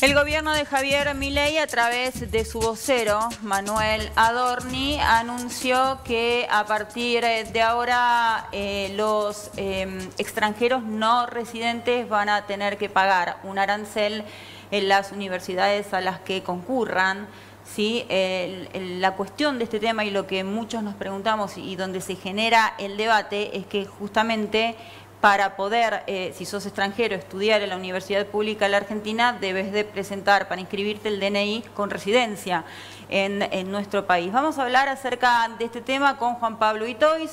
El gobierno de Javier Milei, a través de su vocero, Manuel Adorni, anunció que a partir de ahora los extranjeros no residentes van a tener que pagar un arancel en las universidades a las que concurran. ¿Sí? La cuestión de este tema y lo que muchos nos preguntamos y donde se genera el debate es que justamente para poder, si sos extranjero, estudiar en la universidad pública de la Argentina, debes de presentar para inscribirte el DNI con residencia en nuestro país. Vamos a hablar acerca de este tema con Juan Pablo Itois,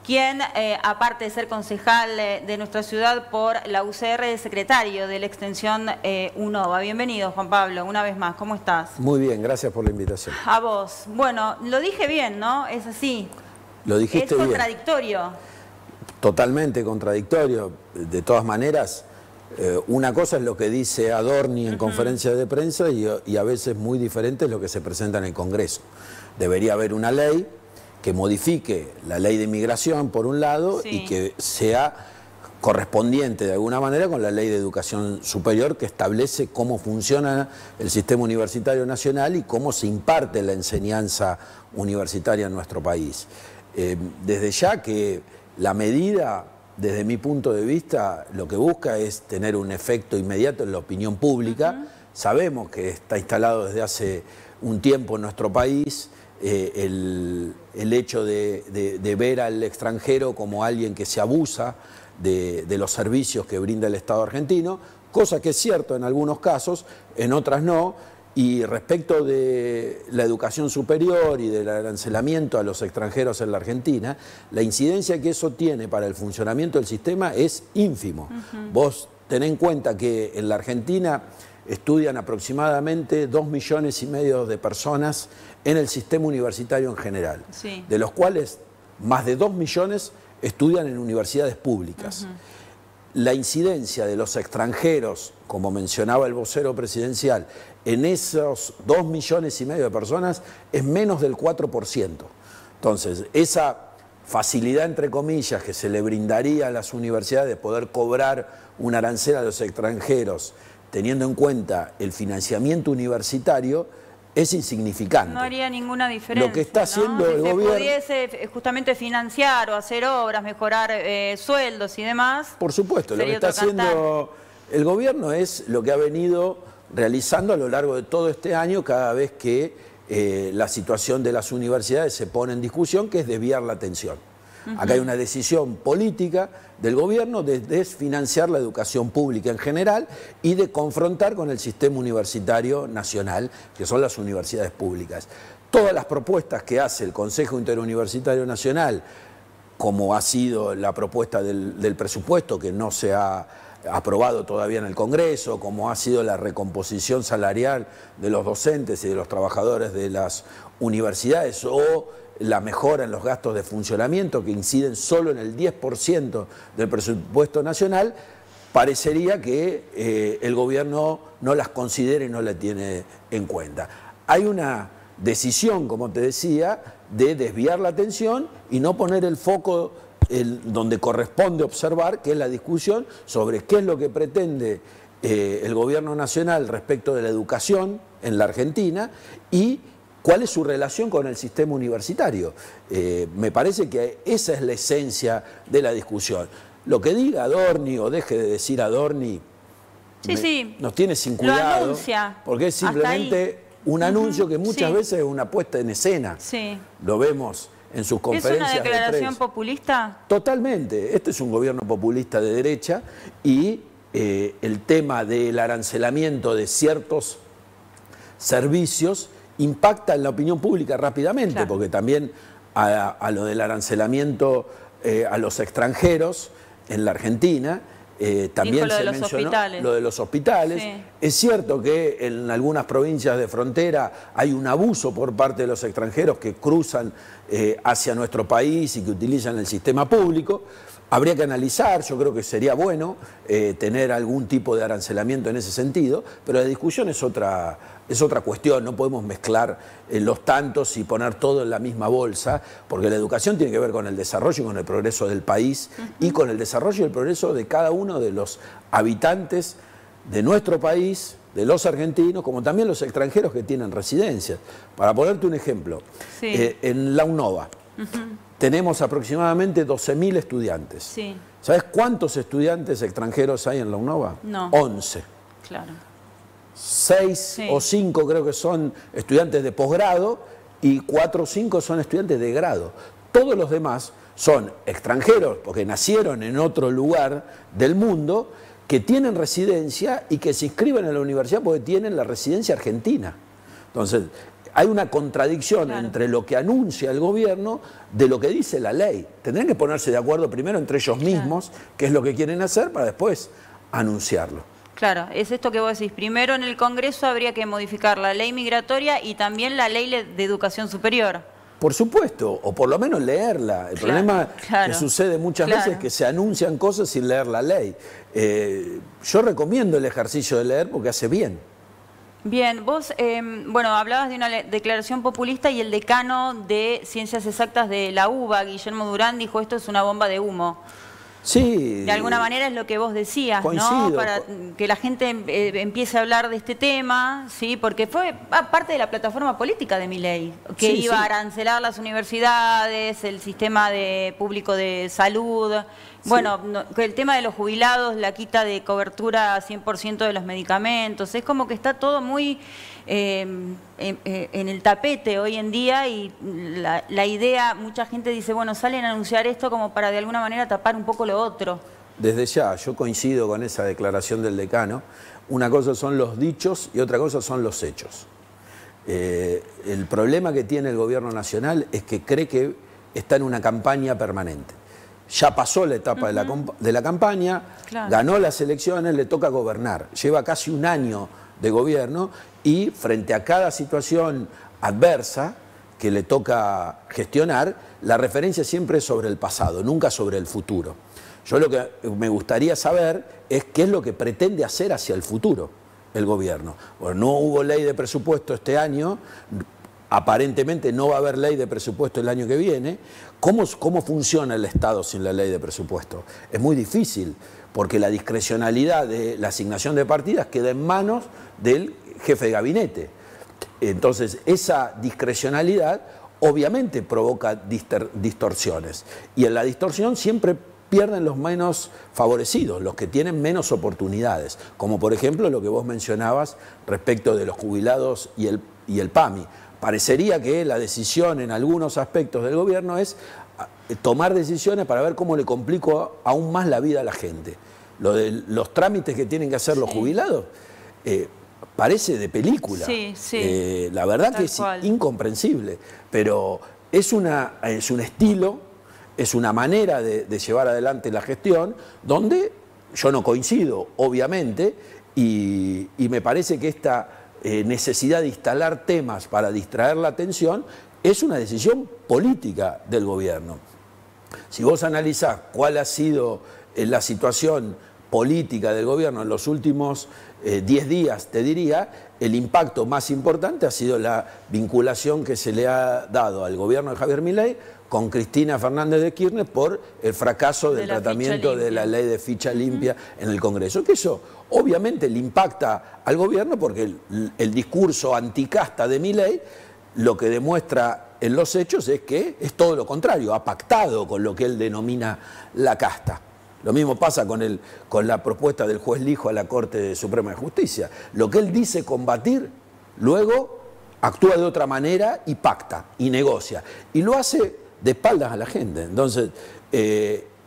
quien, aparte de ser concejal de nuestra ciudad por la UCR, es secretario de la extensión UNOVA. Bienvenido, Juan Pablo, una vez más. ¿Cómo estás? Muy bien, gracias por la invitación. A vos. Bueno, lo dije bien, ¿no? Es así. Lo dijiste bien. Es contradictorio. Totalmente contradictorio. De todas maneras, una cosa es lo que dice Adorni en conferencias de prensa y a veces muy diferente es lo que se presenta en el Congreso. Debería haber una ley que modifique la ley de inmigración, por un lado, y que sea correspondiente de alguna manera con la ley de educación superior, que establece cómo funciona el sistema universitario nacional y cómo se imparte la enseñanza universitaria en nuestro país. Desde ya que la medida, desde mi punto de vista, lo que busca es tener un efecto inmediato en la opinión pública. Sabemos que está instalado desde hace un tiempo en nuestro país el hecho de ver al extranjero como alguien que se abusa de los servicios que brinda el Estado argentino, cosa que es cierto en algunos casos, en otras no. Y respecto de la educación superior y del arancelamiento a los extranjeros en la Argentina, la incidencia que eso tiene para el funcionamiento del sistema es ínfimo. Vos tenés en cuenta que en la Argentina estudian aproximadamente 2,5 millones de personas en el sistema universitario en general, de los cuales más de 2 millones estudian en universidades públicas. La incidencia de los extranjeros, como mencionaba el vocero presidencial, en esos 2,5 millones de personas es menos del 4%. Entonces, esa facilidad, entre comillas, que se le brindaría a las universidades de poder cobrar un arancel a los extranjeros, teniendo en cuenta el financiamiento universitario, es insignificante. No haría ninguna diferencia. Lo que está haciendo el gobierno... Si se pudiese justamente financiar o hacer obras, mejorar sueldos y demás... Por supuesto, lo que está haciendo el gobierno es lo que ha venido realizando a lo largo de todo este año cada vez que la situación de las universidades se pone en discusión, que es desviar la atención. Acá hay una decisión política del gobierno de desfinanciar la educación pública en general y de confrontar con el sistema universitario nacional, que son las universidades públicas. Todas las propuestas que hace el Consejo Interuniversitario Nacional, como ha sido la propuesta del presupuesto que no se ha aprobado todavía en el Congreso, como ha sido la recomposición salarial de los docentes y de los trabajadores de las universidades o la mejora en los gastos de funcionamiento que inciden solo en el 10% del presupuesto nacional, parecería que el gobierno no las considera y no las tiene en cuenta. Hay una decisión, como te decía, de desviar la atención y no poner el foco donde corresponde observar, que es la discusión sobre qué es lo que pretende el gobierno nacional respecto de la educación en la Argentina y cuál es su relación con el sistema universitario. Me parece que esa es la esencia de la discusión. Lo que diga Adorni o deje de decir Adorni nos tiene sin cuidado, porque es simplemente un anuncio que muchas veces es una puesta en escena. Lo vemos en sus conferencias de prensa. ¿Es una declaración populista? Totalmente. Este es un gobierno populista de derecha y el tema del arancelamiento de ciertos servicios impacta en la opinión pública rápidamente, porque también a lo del arancelamiento a los extranjeros en la Argentina, también se mencionó lo de los hospitales. Es cierto que en algunas provincias de frontera hay un abuso por parte de los extranjeros que cruzan hacia nuestro país y que utilizan el sistema público. Habría que analizar, yo creo que sería bueno tener algún tipo de arancelamiento en ese sentido, pero la discusión es otra cuestión. No podemos mezclar los tantos y poner todo en la misma bolsa, porque la educación tiene que ver con el desarrollo y con el progreso del país y con el desarrollo y el progreso de cada uno de los habitantes de nuestro país, de los argentinos, como también los extranjeros que tienen residencias. Para ponerte un ejemplo, en la UNOVA tenemos aproximadamente 12.000 estudiantes. Sí. ¿Sabes cuántos estudiantes extranjeros hay en la UNOVA? No. 11. Claro. 6 o 5 creo que son estudiantes de posgrado y 4 o 5 son estudiantes de grado. Todos los demás son extranjeros porque nacieron en otro lugar del mundo, que tienen residencia y que se inscriben en la universidad porque tienen la residencia argentina. Entonces, hay una contradicción entre lo que anuncia el gobierno de lo que dice la ley. Tendrían que ponerse de acuerdo primero entre ellos mismos, qué es lo que quieren hacer, para después anunciarlo. Claro, es esto que vos decís. Primero en el Congreso habría que modificar la ley migratoria y también la ley de educación superior. Por supuesto, o por lo menos leerla. El problema que sucede muchas veces es que se anuncian cosas sin leer la ley. Yo recomiendo el ejercicio de leer porque hace bien. Bien, vos, bueno, hablabas de una declaración populista y el decano de Ciencias Exactas de la UBA, Guillermo Durán, dijo esto es una bomba de humo. Sí. De alguna manera es lo que vos decías, coincido, ¿no? Para que la gente empiece a hablar de este tema, ¿sí? Porque fue parte de la plataforma política de Milei, que iba a arancelar las universidades, el sistema público de salud. Bueno, el tema de los jubilados, la quita de cobertura 100% de los medicamentos, es como que está todo muy en el tapete hoy en día y la idea, mucha gente dice, bueno, salen a anunciar esto como para de alguna manera tapar un poco lo otro. Desde ya, yo coincido con esa declaración del decano. Una cosa son los dichos y otra cosa son los hechos. El problema que tiene el gobierno nacional es que cree que está en una campaña permanente. Ya pasó la etapa de la campaña, ganó las elecciones, le toca gobernar. Lleva casi un año de gobierno y frente a cada situación adversa que le toca gestionar, la referencia siempre es sobre el pasado, nunca sobre el futuro. Yo lo que me gustaría saber es qué es lo que pretende hacer hacia el futuro el gobierno. Bueno, no hubo ley de presupuesto este año, aparentemente no va a haber ley de presupuesto el año que viene. ¿Cómo funciona el Estado sin la ley de presupuesto? Es muy difícil, porque la discrecionalidad de la asignación de partidas queda en manos del jefe de gabinete. Entonces, esa discrecionalidad obviamente provoca distorsiones. Y en la distorsión siempre pierden los menos favorecidos, los que tienen menos oportunidades, como por ejemplo lo que vos mencionabas respecto de los jubilados y el PAMI. Parecería que la decisión en algunos aspectos del gobierno es tomar decisiones para ver cómo le complico aún más la vida a la gente. Lo de los trámites que tienen que hacer los jubilados parece de película. La verdad que es incomprensible, pero es un estilo, es una manera de llevar adelante la gestión donde yo no coincido, obviamente, y me parece que esta necesidad de instalar temas para distraer la atención es una decisión política del gobierno. Si vos analizás cuál ha sido la situación política del gobierno en los últimos 10 días, te diría, el impacto más importante ha sido la vinculación que se le ha dado al gobierno de Javier Milei con Cristina Fernández de Kirchner por el fracaso del tratamiento de la ley de ficha limpia en el Congreso. Que eso obviamente le impacta al gobierno porque el discurso anticasta de Milei lo que demuestra en los hechos es que es todo lo contrario, ha pactado con lo que él denomina la casta. Lo mismo pasa con la propuesta del juez Lijo a la Corte Suprema de Justicia. Lo que él dice combatir, luego actúa de otra manera y pacta y negocia. Y lo hace de espaldas a la gente. Entonces,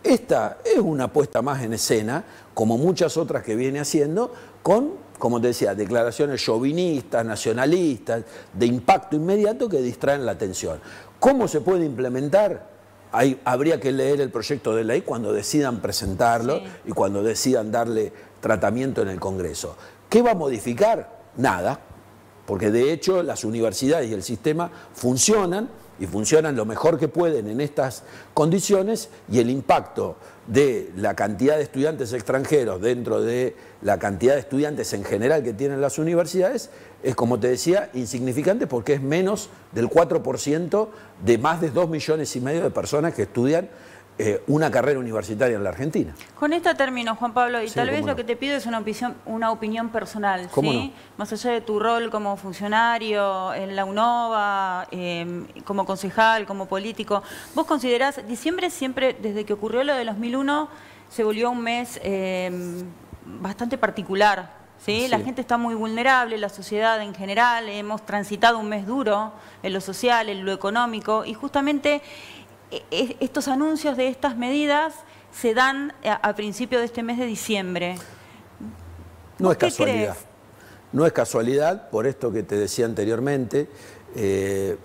esta es una puesta más en escena, como muchas otras que viene haciendo, con, como te decía, declaraciones chauvinistas, nacionalistas, de impacto inmediato que distraen la atención. ¿Cómo se puede implementar? Habría que leer el proyecto de ley cuando decidan presentarlo y cuando decidan darle tratamiento en el Congreso. ¿Qué va a modificar? Nada, porque de hecho las universidades y el sistema funcionan y funcionan lo mejor que pueden en estas condiciones y el impacto de la cantidad de estudiantes extranjeros dentro de la cantidad de estudiantes en general que tienen las universidades es, como te decía, insignificante porque es menos del 4% de más de 2,5 millones de personas que estudian una carrera universitaria en la Argentina. Con esta término, Juan Pablo, y Sí, tal vez cómo lo no. que te pido es una opinión personal, ¿Cómo ¿sí? no? Más allá de tu rol como funcionario en la UNOVA, como concejal, como político, ¿vos considerás, diciembre siempre, desde que ocurrió lo de 2001, se volvió un mes bastante particular, ¿sí? Sí. La gente está muy vulnerable, la sociedad en general, hemos transitado un mes duro en lo social, en lo económico, y justamente estos anuncios de estas medidas se dan a principio de este mes de diciembre. No es ¿Qué casualidad. crees? No es casualidad, por esto que te decía anteriormente,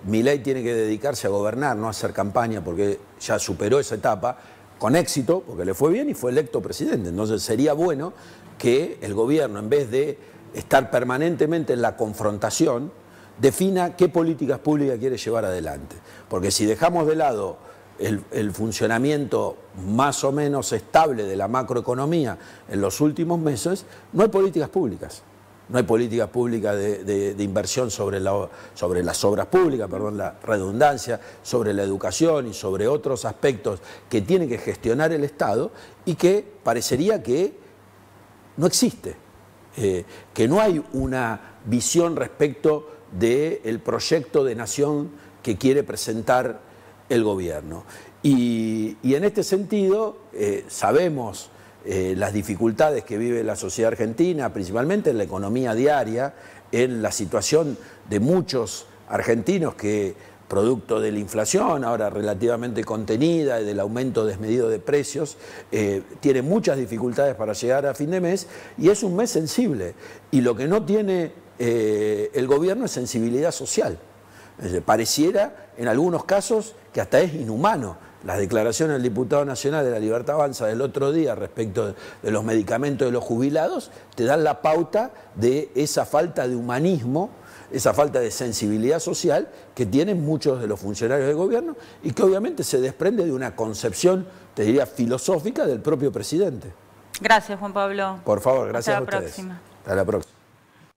Milei tiene que dedicarse a gobernar, no a hacer campaña, porque ya superó esa etapa con éxito, porque le fue bien y fue electo presidente. Entonces sería bueno que el gobierno, en vez de estar permanentemente en la confrontación, defina qué políticas públicas quiere llevar adelante. Porque si dejamos de lado el funcionamiento más o menos estable de la macroeconomía en los últimos meses, no hay políticas públicas. No hay políticas públicas de inversión sobre las obras públicas, perdón, la redundancia, sobre la educación y sobre otros aspectos que tiene que gestionar el Estado y que parecería que no existe, que no hay una visión respecto del proyecto de nación que quiere presentar el gobierno. Y en este sentido sabemos las dificultades que vive la sociedad argentina, principalmente en la economía diaria, en la situación de muchos argentinos que, producto de la inflación, ahora relativamente contenida, y del aumento desmedido de precios, tienen muchas dificultades para llegar a fin de mes, y es un mes sensible. Y lo que no tiene el gobierno es sensibilidad social. Pareciera, en algunos casos, que hasta es inhumano. Las declaraciones del diputado nacional de La Libertad Avanza del otro día respecto de los medicamentos de los jubilados te dan la pauta de esa falta de humanismo, esa falta de sensibilidad social que tienen muchos de los funcionarios del gobierno y que obviamente se desprende de una concepción, te diría, filosófica del propio presidente. Gracias, Juan Pablo. Por favor, gracias a Hasta la ustedes. próxima. Hasta la próxima.